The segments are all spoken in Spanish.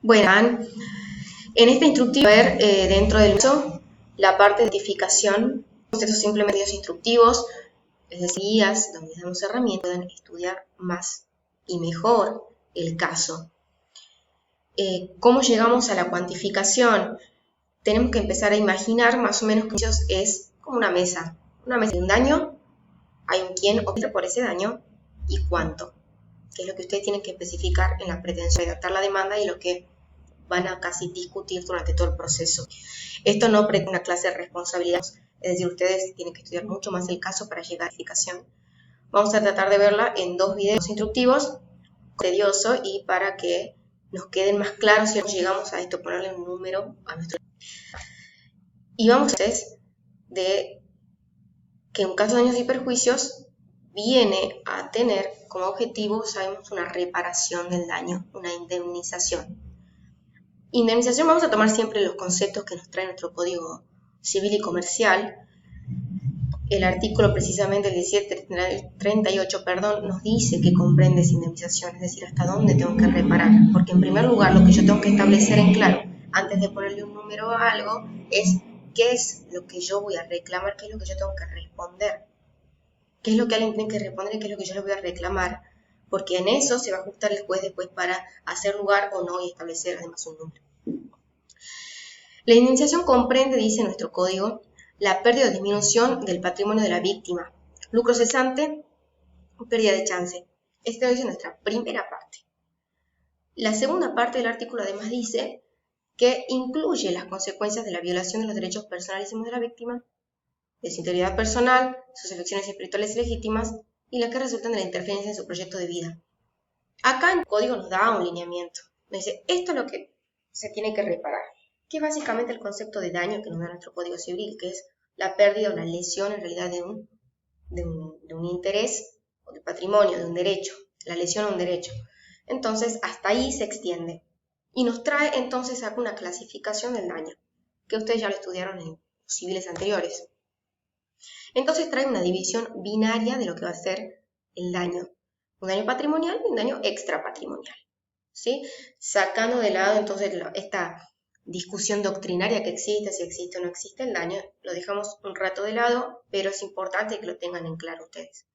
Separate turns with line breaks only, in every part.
Bueno, en este instructivo, dentro del uso, la parte de identificación, estos simplemente medios instructivos, es decir, guías donde les damos herramientas, puedan estudiar más y mejor el caso. ¿Cómo llegamos a la cuantificación? Tenemos que empezar a imaginar más o menos que es como una mesa de un daño, hay un quién opta por ese daño y cuánto, que es lo que ustedes tienen que especificar en la pretensión de adaptar la demanda y lo que van a casi discutir durante todo el proceso. Esto no pretende una clase de responsabilidad, es decir, ustedes tienen que estudiar mucho más el caso para llegar a la identificación. Vamos a tratar de verla en 2 videos instructivos, tedioso y para que nos queden más claros si llegamos a esto, ponerle un número a nuestro. Y vamos a ver de que en caso de daños y perjuicios viene a tener como objetivo, sabemos, una reparación del daño, una indemnización. Indemnización, vamos a tomar siempre los conceptos que nos trae nuestro Código Civil y Comercial. El artículo precisamente, el 1738, nos dice que comprende esa indemnización, es decir, hasta dónde tengo que reparar. Porque en primer lugar, lo que yo tengo que establecer en claro, antes de ponerle un número a algo, es qué es lo que yo voy a reclamar, qué es lo que yo tengo que responder. Qué es lo que alguien tiene que responder y qué es lo que yo le voy a reclamar. Porque en eso se va a ajustar el juez después para hacer lugar o no y establecer además un número. La indemnización comprende, dice nuestro código, la pérdida o disminución del patrimonio de la víctima, lucro cesante o pérdida de chance. Esta es nuestra primera parte. La segunda parte del artículo además dice que incluye las consecuencias de la violación de los derechos personalísimos de la víctima, de su integridad personal, sus afecciones espirituales legítimas y las que resultan de la interferencia en su proyecto de vida. Acá el código nos da un lineamiento. Nos dice, esto es lo que se tiene que reparar, que es básicamente el concepto de daño que nos da nuestro Código Civil, que es la pérdida o la lesión en realidad de un interés o de patrimonio, de un derecho, la lesión a un derecho. Entonces, hasta ahí se extiende. Y nos trae entonces acá una clasificación del daño, que ustedes ya lo estudiaron en los civiles anteriores. Entonces trae una división binaria de lo que va a ser el daño. Un daño patrimonial y un daño extrapatrimonial. ¿Sí? Sacando de lado entonces esta discusión doctrinaria que existe, si existe o no existe el daño, lo dejamos un rato de lado, pero es importante que lo tengan en claro ustedes.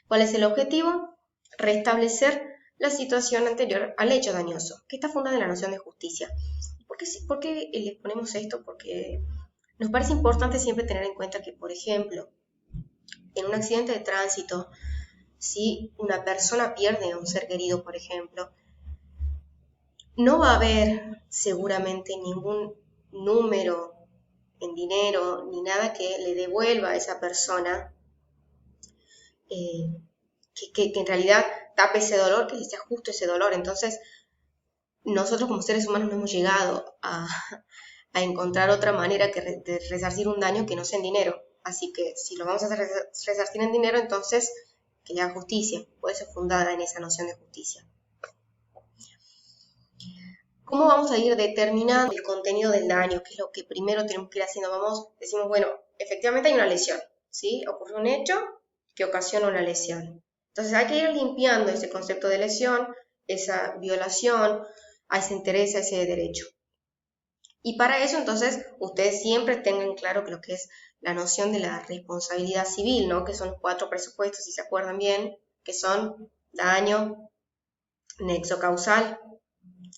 ¿Cuál es el objetivo? Restablecer la situación anterior al hecho dañoso, que está fundada en la noción de justicia. ¿Por qué le ponemos esto? Porque nos parece importante siempre tener en cuenta que, por ejemplo, en un accidente de tránsito, si una persona pierde a un ser querido, por ejemplo, no va a haber seguramente ningún número en dinero ni nada que le devuelva a esa persona que en realidad tape ese dolor, que le sea justo ese dolor. Entonces, nosotros como seres humanos no hemos llegado a encontrar otra manera de resarcir un daño que no sea en dinero. Así que si lo vamos a resarcir en dinero, entonces que le haga justicia. Puede ser fundada en esa noción de justicia. ¿Cómo vamos a ir determinando el contenido del daño? Que es lo que primero tenemos que ir haciendo. Decimos, bueno, efectivamente hay una lesión, ¿sí? Ocurre un hecho que ocasiona una lesión. Entonces hay que ir limpiando ese concepto de lesión, esa violación, a ese interés, a ese derecho. Y para eso, entonces, ustedes siempre tengan claro que lo que es la noción de la responsabilidad civil, ¿no? Que son 4 presupuestos, si se acuerdan bien, que son daño, nexo causal,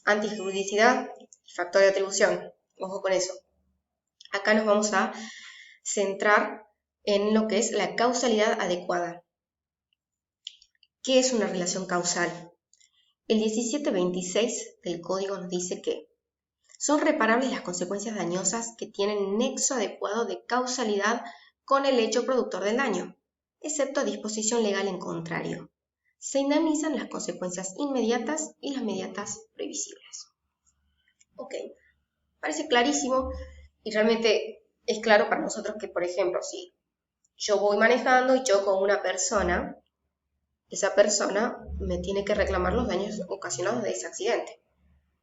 antijuridicidad y factor de atribución. Ojo con eso. Acá nos vamos a centrar en lo que es la causalidad adecuada. ¿Qué es una relación causal? El 1726 del Código nos dice que son reparables las consecuencias dañosas que tienen nexo adecuado de causalidad con el hecho productor del daño, excepto a disposición legal en contrario. Se indemnizan las consecuencias inmediatas y las mediatas previsibles. Ok, parece clarísimo y realmente es claro para nosotros que, por ejemplo, si yo voy manejando y choco con una persona, esa persona me tiene que reclamar los daños ocasionados de ese accidente.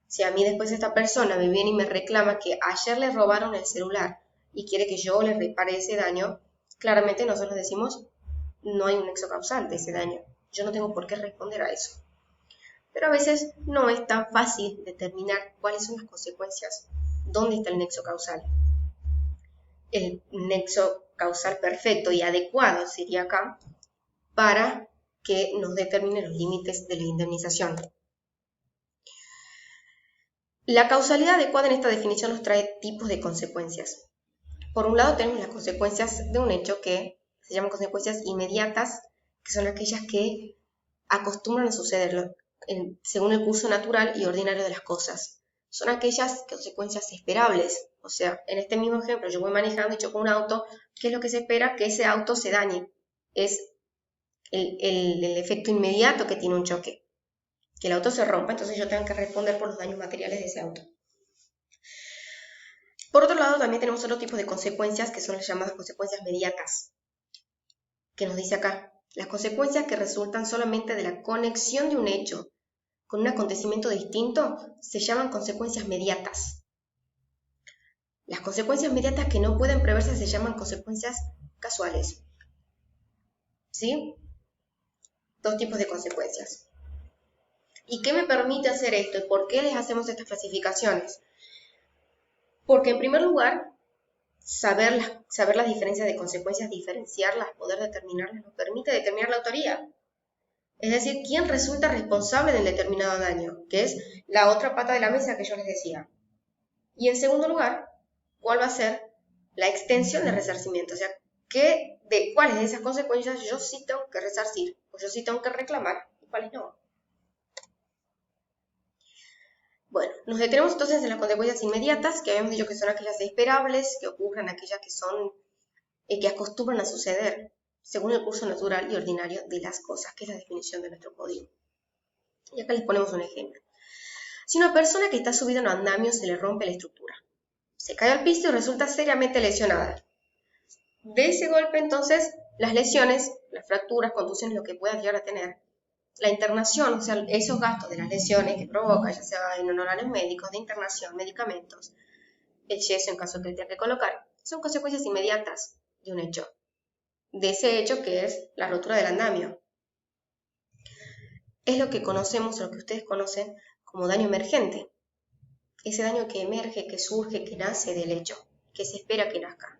Si a mí después esta persona me viene y me reclama que ayer le robaron el celular y quiere que yo le repare ese daño, claramente nosotros decimos no hay un nexo causal de ese daño. Yo no tengo por qué responder a eso. pero a veces no es tan fácil determinar cuáles son las consecuencias, dónde está el nexo causal. El nexo causal perfecto y adecuado sería acá para que nos determine los límites de la indemnización. La causalidad adecuada en esta definición nos trae tipos de consecuencias. Por un lado tenemos las consecuencias de un hecho que se llaman consecuencias inmediatas, que son aquellas que acostumbran a suceder según el curso natural y ordinario de las cosas. Son aquellas consecuencias esperables. O sea, en este mismo ejemplo, yo voy manejando y choco un auto, ¿qué es lo que se espera? Que ese auto se dañe. Es el efecto inmediato que tiene un choque. Que el auto se rompa, entonces yo tengo que responder por los daños materiales de ese auto. Por otro lado, también tenemos otro tipo de consecuencias que son las llamadas consecuencias mediatas, que nos dice acá, las consecuencias que resultan solamente de la conexión de un hecho con un acontecimiento distinto se llaman consecuencias mediatas. Las consecuencias mediatas que no pueden preverse se llaman consecuencias casuales. ¿Sí? Dos tipos de consecuencias. ¿Y qué me permite hacer esto? ¿Y por qué les hacemos estas clasificaciones? Porque en primer lugar, saber las diferencias de consecuencias, diferenciarlas, poder determinarlas, nos permite determinar la autoría. Es decir, quién resulta responsable del determinado daño, que es la otra pata de la mesa que yo les decía. Y en segundo lugar, cuál va a ser la extensión del resarcimiento, o sea, cuáles de esas consecuencias yo sí tengo que resarcir, o yo sí tengo que reclamar, y cuáles no. Bueno, nos detenemos entonces en las consecuencias inmediatas, que habíamos dicho que son aquellas esperables, que ocurren, aquellas que son, que acostumbran a suceder, según el curso natural y ordinario de las cosas, que es la definición de nuestro código. Y acá les ponemos un ejemplo. Si una persona que está subida en un andamio se le rompe la estructura, se cae al piso y resulta seriamente lesionada. De ese golpe, entonces, las lesiones, las fracturas, contusiones, lo que pueda llegar a tener, la internación, o sea, esos gastos de las lesiones que provoca, ya sea en honorarios médicos, de internación, medicamentos, el yeso en caso de que tenga que colocar, son consecuencias inmediatas de un hecho, de ese hecho que es la rotura del andamio. Es lo que conocemos, lo que ustedes conocen como daño emergente. Ese daño que emerge, que surge, que nace del hecho, que se espera que nazca.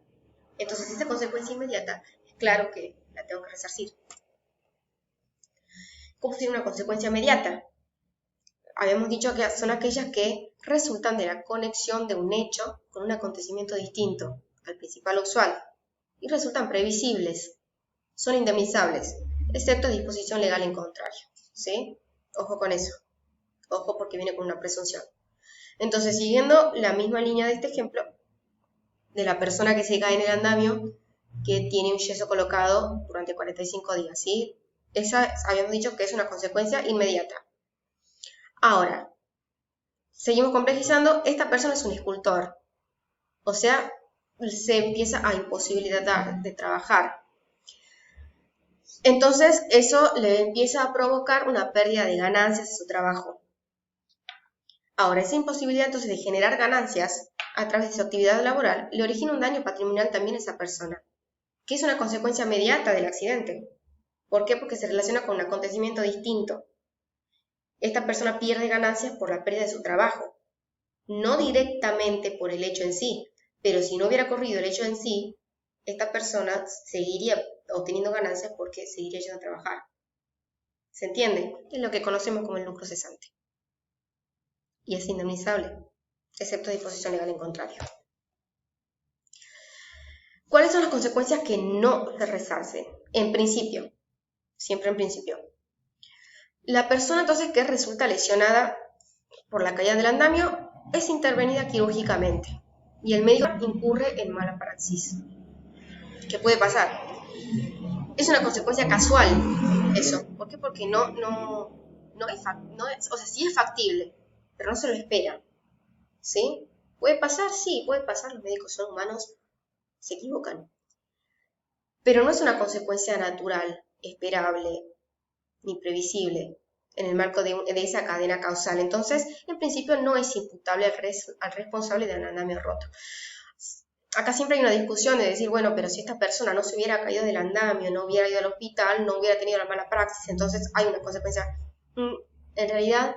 Entonces, esta consecuencia inmediata, es claro que la tengo que resarcir. ¿Cómo sería una consecuencia inmediata? Habíamos dicho que son aquellas que resultan de la conexión de un hecho con un acontecimiento distinto al principal o usual y resultan previsibles, son indemnizables, excepto a disposición legal en contrario. ¿Sí? Ojo con eso. Ojo porque viene con una presunción. Entonces, siguiendo la misma línea de este ejemplo, de la persona que se cae en el andamio, que tiene un yeso colocado durante 45 días, ¿sí? Esa habíamos dicho que es una consecuencia inmediata. Ahora, seguimos complejizando, esta persona es un escultor, o sea, se empieza a imposibilitar de trabajar. Entonces, eso le empieza a provocar una pérdida de ganancias de su trabajo. Ahora, esa imposibilidad entonces de generar ganancias a través de su actividad laboral le origina un daño patrimonial también a esa persona, que es una consecuencia inmediata del accidente. ¿Por qué? Porque se relaciona con un acontecimiento distinto. Esta persona pierde ganancias por la pérdida de su trabajo, no directamente por el hecho en sí, pero si no hubiera ocurrido el hecho en sí, esta persona seguiría obteniendo ganancias porque seguiría yendo a trabajar. ¿Se entiende? Es lo que conocemos como el lucro cesante. Y es indemnizable, excepto disposición legal en contrario. ¿Cuáles son las consecuencias que no se resarcen? En principio, siempre en principio. La persona entonces que resulta lesionada por la caída del andamio es intervenida quirúrgicamente y el médico incurre en mala praxis. ¿Qué puede pasar? Es una consecuencia casual eso. ¿Por qué? Porque o sea, sí es factible, pero no se lo espera. ¿Sí? ¿Puede pasar? Sí, puede pasar. Los médicos son humanos, se equivocan. Pero no es una consecuencia natural, esperable, ni previsible en el marco de esa cadena causal. Entonces, en principio no es imputable al responsable de un andamio roto. Acá siempre hay una discusión de decir, bueno, pero si esta persona no se hubiera caído del andamio, no hubiera ido al hospital, no hubiera tenido la mala praxis, entonces hay una consecuencia. En realidad,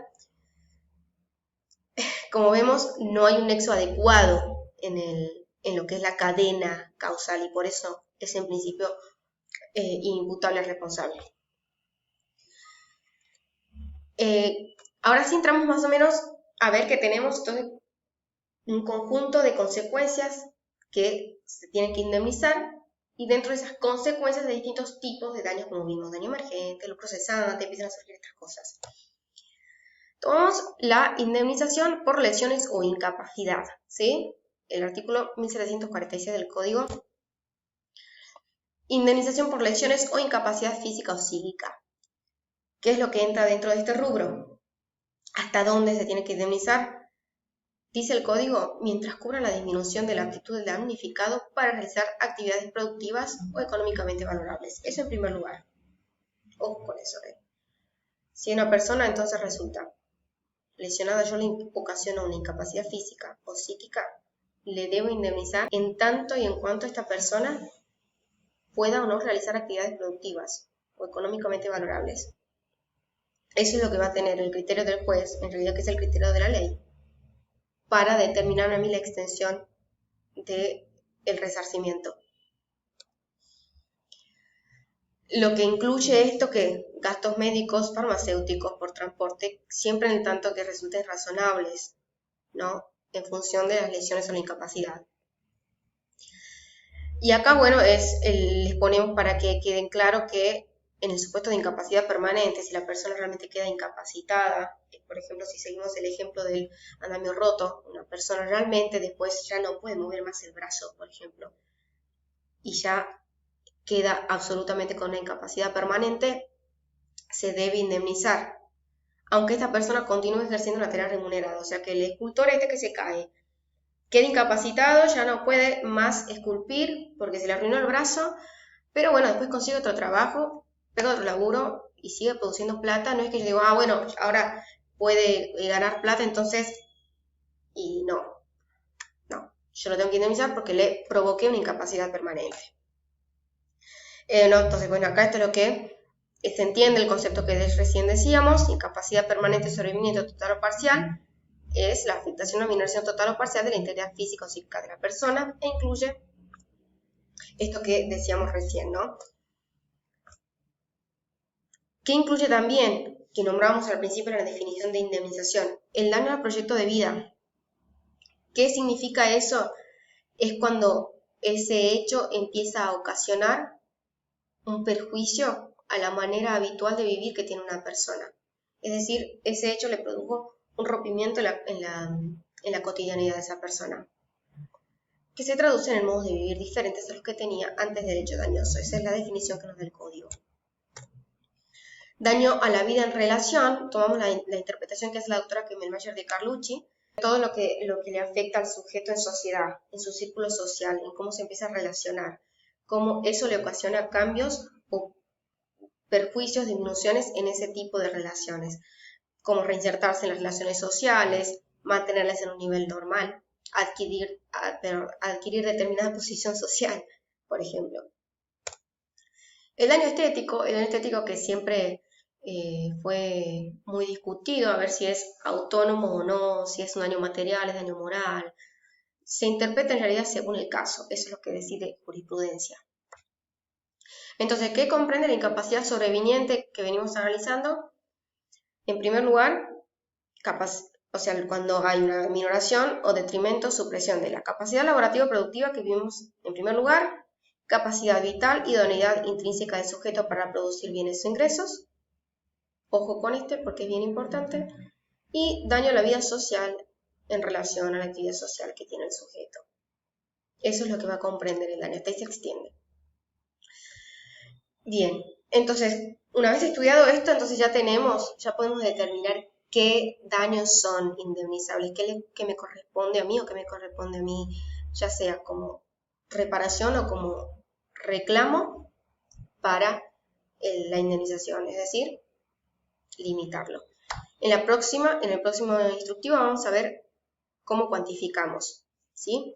como vemos, no hay un nexo adecuado en lo que es la cadena causal y por eso es en principio inimputable responsable. Ahora sí entramos más o menos a ver que tenemos todo un conjunto de consecuencias que se tienen que indemnizar y dentro de esas consecuencias de distintos tipos de daños, como vimos, daño emergente, lucro cesante, empiezan a surgir estas cosas. Tomamos la indemnización por lesiones o incapacidad, ¿sí? El artículo 1746 del Código. Indemnización por lesiones o incapacidad física o psíquica. ¿Qué es lo que entra dentro de este rubro? ¿Hasta dónde se tiene que indemnizar? Dice el Código, mientras cubra la disminución de la aptitud del damnificado para realizar actividades productivas o económicamente valorables. Eso en primer lugar. Ojo con eso. Si una persona entonces resulta lesionada, yo le ocasiono una incapacidad física o psíquica, le debo indemnizar en tanto y en cuanto esta persona pueda o no realizar actividades productivas o económicamente valorables. Eso es lo que va a tener el criterio del juez, en realidad que es el criterio de la ley, para determinar a mí la extensión del resarcimiento. Lo que incluye esto que gastos médicos, farmacéuticos, por transporte, siempre en tanto que resulten razonables, ¿no? En función de las lesiones o la incapacidad. Y acá, bueno, les ponemos para que queden claro que en el supuesto de incapacidad permanente, si la persona realmente queda incapacitada, por ejemplo, si seguimos el ejemplo del andamio roto, una persona realmente después ya no puede mover más el brazo, por ejemplo, y ya queda absolutamente con una incapacidad permanente, se debe indemnizar, aunque esta persona continúe ejerciendo una tarea remunerada. O sea que el escultor que se cae, queda incapacitado, ya no puede más esculpir porque se le arruinó el brazo, pero bueno, después consigue otro trabajo, pega otro laburo y sigue produciendo plata. No es que yo digo, bueno, ahora puede ganar plata, entonces, y no, yo lo tengo que indemnizar porque le provoqué una incapacidad permanente. Entonces, bueno, acá esto es lo que se entiende el concepto que recién decíamos, incapacidad permanente, sobrevivimiento total o parcial, es la afectación o minoración total o parcial de la integridad física o psíquica de la persona e incluye esto que decíamos recién, ¿no? ¿Qué incluye también? Que nombramos al principio en la definición de indemnización, el daño al proyecto de vida. ¿Qué significa eso? Es cuando ese hecho empieza a ocasionar un perjuicio a la manera habitual de vivir que tiene una persona. Es decir, ese hecho le produjo un rompimiento en la cotidianidad de esa persona, que se traduce en modos de vivir diferentes a los que tenía antes del hecho dañoso. Esa es la definición que nos da el Código. Daño a la vida en relación, tomamos la interpretación que hace la doctora Kemelmayer de Carlucci, todo lo que le afecta al sujeto en sociedad, en su círculo social, en cómo se empieza a relacionar, cómo eso le ocasiona cambios o perjuicios, disminuciones en ese tipo de relaciones, como reinsertarse en las relaciones sociales, mantenerlas en un nivel normal, adquirir determinada posición social, por ejemplo. El daño estético que siempre fue muy discutido, a ver si es autónomo o no, si es un daño material, es daño moral, se interpreta en realidad según el caso, eso es lo que decide jurisprudencia. Entonces, ¿qué comprende la incapacidad sobreviniente que venimos analizando? En primer lugar, cuando hay una minoración o detrimento, supresión de la capacidad laborativa productiva que vimos en primer lugar, capacidad vital, idoneidad intrínseca del sujeto para producir bienes o ingresos, ojo con porque es bien importante, y daño a la vida social en relación a la actividad social que tiene el sujeto. Eso es lo que va a comprender el daño, hasta ahí se extiende. Bien, entonces, una vez estudiado esto, entonces ya podemos determinar qué daños son indemnizables, qué me corresponde a mí o qué me corresponde a mí, ya sea como reparación o como reclamo para la indemnización, es decir, limitarlo. En el próximo instructivo vamos a ver cómo cuantificamos, ¿sí?